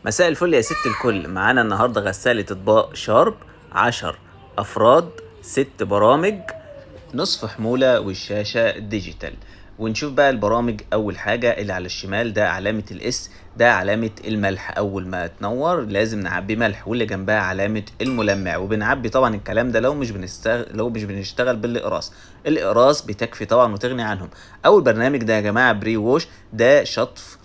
مساء الفل يا ست الكل. معانا النهارده غسالة اطباق شارب 10 افراد، 6 برامج، نصف حمولة والشاشة ديجيتال. ونشوف بقى البرامج. اول حاجة اللي على الشمال ده علامة الاس، ده علامة الملح، اول ما تنور لازم نعبي ملح، واللي جنبها علامة الملمع. وبنعبي طبعا الكلام ده لو مش بنشتغل بالاقراص. الاقراص بتكفي طبعا وتغني عنهم. اول برنامج ده يا جماعة بري ووش، ده شطف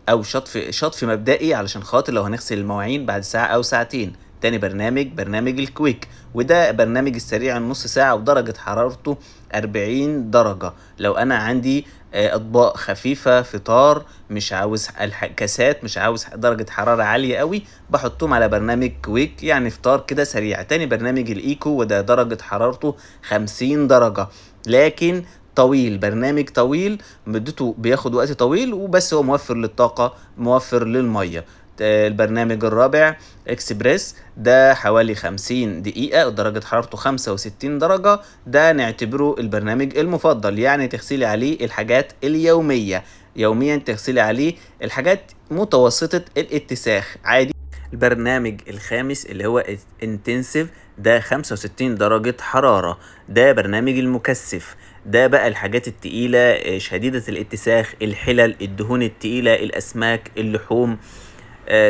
او شطف مبدئي علشان خاطر لو هنغسل المواعين بعد ساعة او ساعتين. تاني برنامج الكويك، وده برنامج السريع النص ساعة ودرجة حرارته 40 درجة. لو انا عندي اطباق خفيفة، فطار، مش عاوز كاسات، مش عاوز درجة حرارة عالية قوي، بحطهم على برنامج كويك، يعني فطار كده سريع. تاني برنامج الايكو، وده درجة حرارته 50 درجة لكن طويل، برنامج طويل، مدته بياخد وقت طويل وبس، هو موفر للطاقة، موفر للمية. البرنامج الرابع اكسبريس، ده حوالي 50 دقيقة ودرجة حرارته 65 درجة. ده نعتبره البرنامج المفضل، يعني تغسلي عليه الحاجات اليومية، يوميا تغسلي عليه الحاجات متوسطة الاتساخ عادي. البرنامج الخامس اللي هو انتنسيف، ده 65 درجة حرارة، ده برنامج المكثف. ده بقى الحاجات التقيلة شديدة الاتساخ، الحلل، الدهون التقيلة، الأسماك، اللحوم.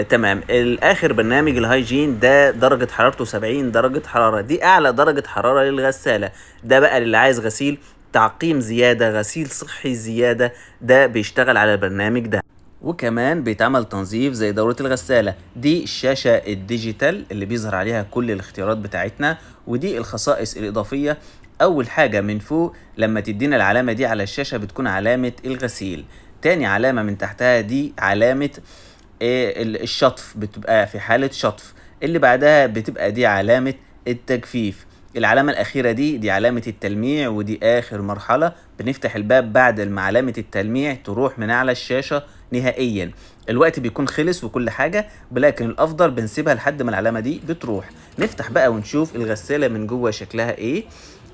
تمام. الآخر برنامج الهايجين، ده درجة حرارته 70 درجة حرارة، دي أعلى درجة حرارة للغسالة. ده بقى اللي عايز غسيل تعقيم زيادة، غسيل صحي زيادة، ده بيشتغل على البرنامج ده. وكمان بيتعمل تنظيف زي دورة الغسالة. دي الشاشة الديجيتال اللي بيظهر عليها كل الاختيارات بتاعتنا، ودي الخصائص الإضافية. أول حاجة من فوق لما تدينا العلامة دي على الشاشة بتكون علامة الغسيل. تاني علامة من تحتها دي علامة الشطف، بتبقى في حالة شطف. اللي بعدها بتبقى دي علامة التجفيف. العلامة الأخيرة دي علامة التلميع، ودي آخر مرحلة. بنفتح الباب بعد ما علامة التلميع تروح من على الشاشة نهائيا. الوقت بيكون خلص وكل حاجة، ولكن الأفضل بنسيبها لحد ما العلامة دي بتروح. نفتح بقى ونشوف الغسالة من جوه شكلها إيه.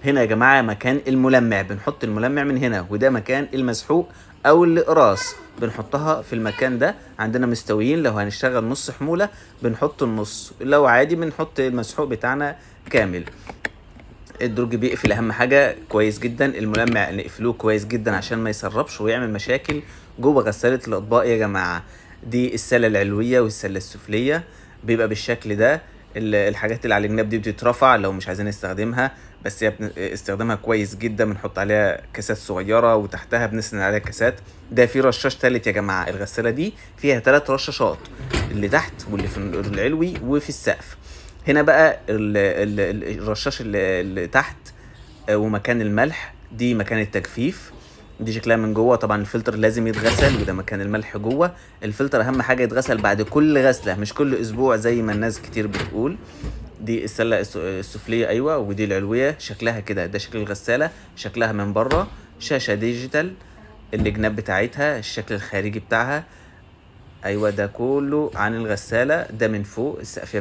هنا يا جماعة مكان الملمع، بنحط الملمع من هنا، وده مكان المسحوق أو الأقراص، بنحطها في المكان ده. عندنا مستويين، لو هنشتغل نص حمولة بنحط النص، لو عادي بنحط المسحوق بتاعنا كامل. الدرج بيقفل اهم حاجة كويس جدا، الملمع نقفلوه كويس جدا عشان ما يسربش ويعمل مشاكل جوه غسالة الاطباق يا جماعة. دي السلة العلوية والسلة السفلية، بيبقى بالشكل ده. الحاجات اللي على الجناب دي بتترفع لو مش عايزين نستخدمها، بس هي استخدامها كويس جدا. بنحط عليها كاسات صغيرة وتحتها بنسند عليها كاسات. ده في رشاش تالت يا جماعة، الغسالة دي فيها 3 رشاشات، اللي تحت واللي في العلوي وفي السقف. هنا بقى الرشاش اللي تحت ومكان الملح، دي مكان التجفيف. دي شكلها من جوه. طبعا الفلتر لازم يتغسل، وده مكان الملح جوه. الفلتر اهم حاجه يتغسل بعد كل غسله، مش كل اسبوع زي ما الناس كتير بتقول. دي السله السفليه، ايوه، ودي العلويه. شكلها كده، ده شكل الغساله، شكلها من بره. شاشه ديجيتال، الجناب بتاعتها، الشكل الخارجي بتاعها، ايوه، ده كله عن الغساله. ده من فوق السقف